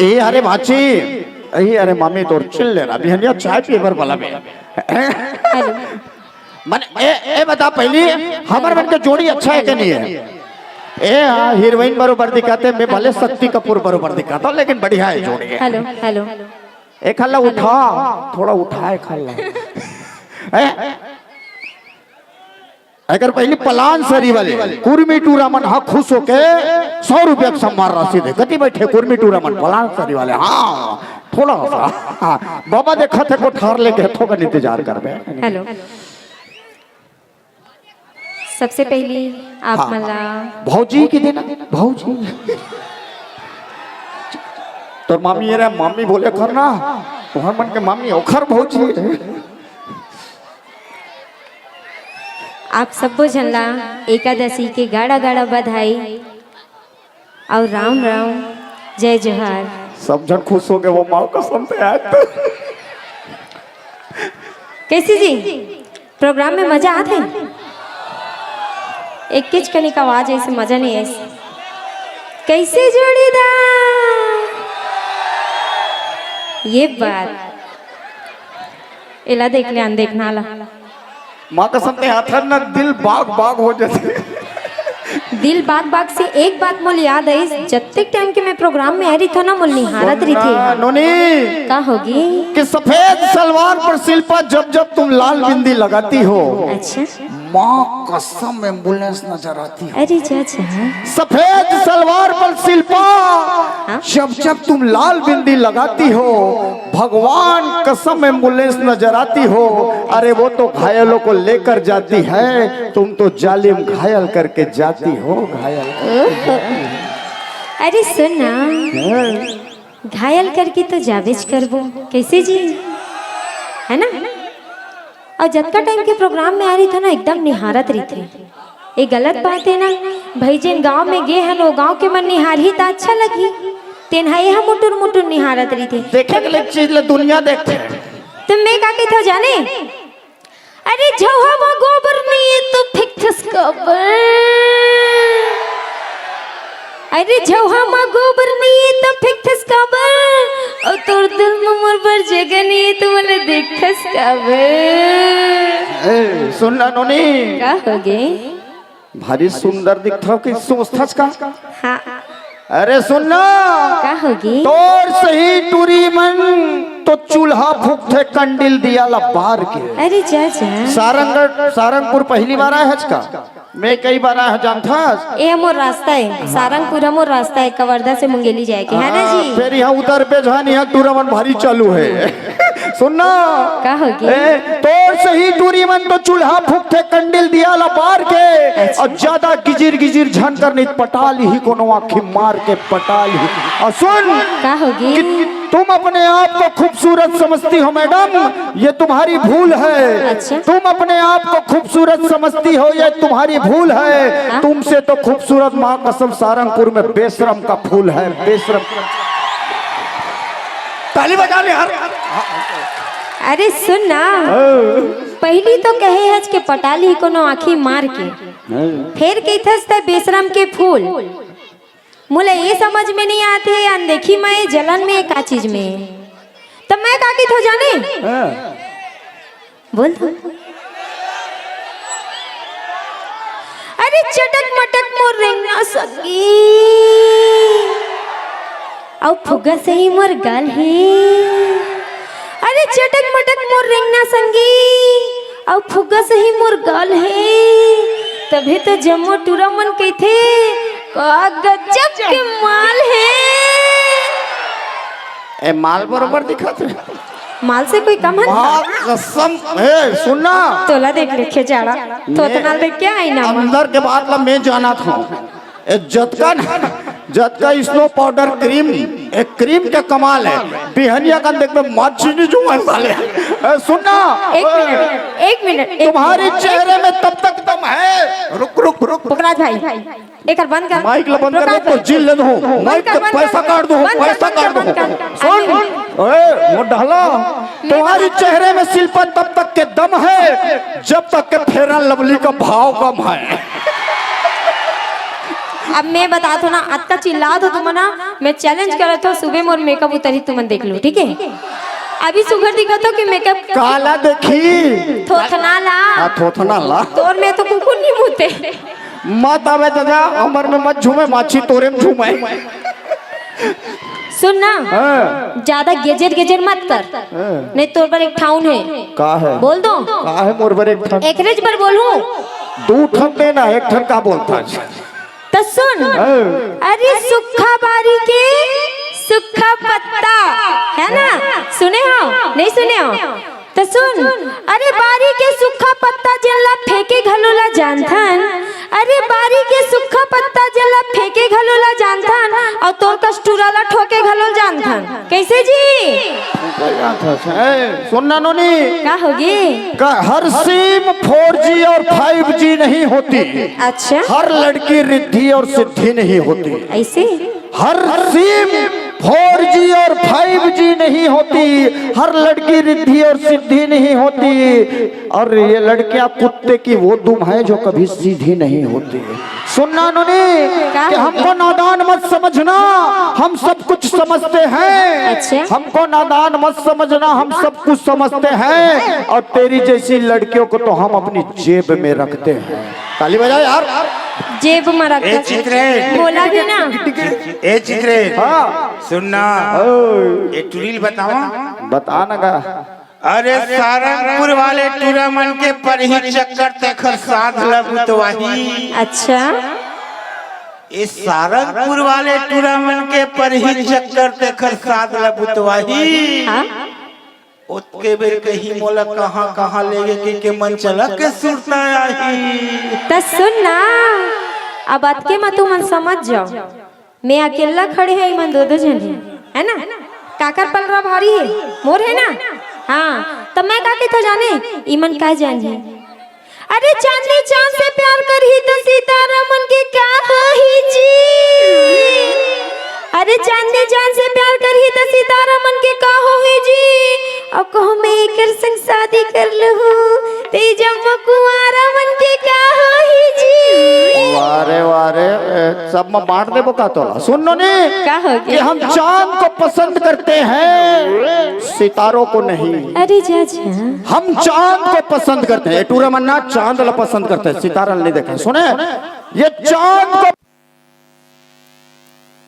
ए अरे भाची ए अरे मम्मी तोर चिल लेना बिहनिया चाय पीबर वाला में मन ए बता पहली हमर मन के जोड़ी अच्छा है कि नहीं है? ए हाँ हीरोइन बरोबर दिखाते, मैं भले शक्ति कपूर बरोबर दिखाता हूँ, लेकिन बढ़िया है जोड़ी। हेलो हेलो ए खल्ला उठा, थोड़ा उठाए खल्ला। अगर पहली पलान सरी वाले कुर्मी टूरामन हाँ खुश होके 100 रुपया सम्मान राशि दे कति बैठे कुर्मी टूरामन पलान सरी वाले हाँ थोड़ा सा हाँ बाबा देखा थे को ठार लेके हथों का इंतजार कर बे। हेलो सबसे पहली आप हाँ, मला भौजी की देना भौजी तो मामी ये रहा मामी बोले करना तुम्हार मन के मामी ओखर भौजी आप सबको जनला एकादशी के गाड़ा गाड़ा बधाई और राम राम जय जोहार। सब जन खुश हो गए वो माँ कसम से आए तो। कैसी जी प्रोग्राम में मजा आते हैं? एक किच कनी का आवाज ऐसे मजा नहीं है ऐसे। कैसे जोड़ीदार ये बात इला देख ले देखना ला माँ कसम से हाथ ना दिल बाग बाग हो जाते। दिल बाग बाग से एक बात मुझे याद है, जब तक टाइम के मैं प्रोग्राम में आ रही था ना मुझे निहारत रही थी नोनी क्या होगी कि सफेद सलवार पर शिल्पा जब जब तुम लाल बिंदी लगाती हो अच्छा माँ कसम एम्बुलेंस नजर आती है। अरे चाचा सफेद सलवार पर शिल्पा जब जब तुम लाल बिंदी लगाती हो भगवान कसम एम्बुलेंस नजर आती हो। अरे वो तो घायलों को लेकर जाती है, तुम तो जालिम घायल करके जाती हो घायल। अरे सुनना घायल करके तो जावेज करबो कैसे जी है ना। और जब का टाइम के प्रोग्राम में आ रही था ना एकदम निहारत रही थी। ये गलत बात है ना भाई जिन गांव में गए हैं लोग गांव के मन निहार ही तो अच्छा लगी तेनाई हम मुटुर मुटुर निहारत रही थी। देखे के लिए चीज ले दुनिया देखते तुम मैं का था जाने अरे जो हम गोबर नहीं है तो फिक्स गोबर अरे जो हम गोबर नहीं है तो फिक्स गोबर और तोर दिल में मोर पर जगह नहीं है तो मला देखस गोबर। सुनना नोनी क्या हो गए भारी सुंदर दिखता कि सोचथस का। हाँ अरे सुनना क्या होगी तोर सही टूरी मन तो चूल्हा फूकते कंडिल दिया ला बार के। अरे चाचा सारंगपुर पहली बार आया हज का मैं कई बार आया जानथा। ये मोर रास्ता है सारंगपुर मोर रास्ता है कवर्धा से मुंगेली जाए के है ना जी। फिर यहाँ उतर पे जहां यहाँ टूरामन भारी चालू है। सुनना क्या होगी तोर सही टूरी मन तो चूल्हा फूकते कंडिल दिया ला बार के और ज्यादा गिजिर गिजिर झन कर नहीं पटाली ही कोनो आँखी मार के पटाली। और सुन क्या होगी तुम अपने आप को खूबसूरत समझती हो मैडम ये तुम्हारी भूल है। अच्छा? तुम अपने आप को खूबसूरत समझती हो ये तुम्हारी भूल है। तुमसे तो खूबसूरत माँ कसम सारंगपुर में बेशरम का फूल है बेशरम। ताली बजा ले यार। अरे सुन ना पहली तो कहे हज के पटाली कोनो आँखी मार के फिर कहथस त बेशरम के फूल मुझे ये समझ में नहीं आते अनदेखी में जलन में का चीज में तो मैं का की तो जाने बोल दो। अरे चटक मटक मोर रेंगना सगी और फुगा से ही मोर गाल है। अरे चटक मटक मोर रेंगना संगी और फुगा से ही मोर गाल है तभी तो जम्मू टूरा मन कहते गजब के माल है। ए माल बरोबर दिखाते माल से कोई कम है माँ कसम है सुनना तोला देख लिखे जाड़ा तो नाल देख क्या आई ना अंदर के बाद ला मैं जाना था जतका स्नो पाउडर क्रीम एक क्रीम का कमाल है बिहनिया का देख में माचीनी जो साले सुनना एक मिनट तुम्हारे चेहरे में तब तक दम है। रुक रुक रुक पुखराज भाई एक बंद कर माइक बंद कर तो जिल ले दो माइक का पैसा काट दो पैसा काट दो। सुन ओए वो ढाला तुम्हारे चेहरे में शिल्पा तब तक के दम है जब तक के फेरन लवली का भाव कम है। अब मैं बता दो ना, अत्ता चिल्ला दो तुम ना, मैं चैलेंज कर रहा था सुबह मोर मेकअप उतरी तुम देख लो, ठीक है? अभी सुगर दिखा तो कि मेकअप काला देखी थोथना ला, हाँ थोथना ला तोर में तो कुकुर नहीं मुते। मत आवे दादा, हमर में मत झूमे, माछी तोरे में झूमे। सुन ना, ज्यादा गेजर गेजर मत कर, नहीं तोर पर एक ठाउन है। का है? बोल दो का है मोर पर एक ठन? एक रेज पर बोलूं? 2 ठन देना, 1 ठन का बोलता है? तो सुन, अरे सुखा बारी के सुखा पत्ता है ना, सुने हो नहीं सुने हो? तो सुन, अरे बारी के सुखा पत्ता जला फेंके घलोला जानथन, अरे बारी के सुखा पत्ता जला फेंके घलोला जानथन, और तोर कस्तूराला ठोके घलोल जानथन। कैसे जी? सुनना नोनी, क्या होगी? का हर सिम 4G और 5G नहीं होती। अच्छा, हर लड़की रिद्धि और सिद्धि नहीं होती। ऐसे? हर सिम 4G और 5G नहीं होती, हर लड़की रिद्धि और सिद्धि नहीं होती, और ये लड़कियां कुत्ते की वो दुम है जो कभी सीधी नहीं होती। सुनना नोनी, कि हमको नादान मत समझना, हम सब कुछ समझते हैं। अच्छा? हमको नादान मत समझना, हम सब कुछ समझते हैं, और तेरी जैसी लड़कियों को तो हम अपनी जेब में रखते हैं। ताली बजाओ यार। जेब में रखता, बोला भी ना। ए चित्रे, हाँ सुनना, एक टुरील बतावा। बता ना का। अरे सारंगपुर वाले टूरामन के पर ही चक्कर तखर साध लगुतवाही। अच्छा, इस सारंगपुर वाले टूरामन के पर ही चक्कर तखर साध लगुतवाही। हाँ? उसके बेर कहीं मोला कहाँ कहाँ लेगे के मन चला के सुरता आई। तो सुन ना, अब बात के मत मन समझ जाओ, मैं अकेला खड़े है, मन दो जन है ना, काकर पल रहा भारी है मोर है ना। हाँ, तो मैं का था जाने, ईमन का जानी, अरे चांदनी चांद से प्यार कर ही तो सीतारमन की क्या ही जी, अरे चांदनी चांद से प्यार कर ही तो सीतारमन के का ही जी, अब कहो मैं एकर संग शादी कर लूं, ते जब कुंवारा मन के का ही जी। वारे वारे, सब में बांट दे बोका तोला। सुन नो ने, का हो कि गया? हम चांद को पसंद करते हैं, सितारों को नहीं। अरे जा हम चांद को पसंद करते हैं, टूरा मन्ना चांद ला पसंद करते हैं, सितारा नहीं देखा। सुने, ये चांद को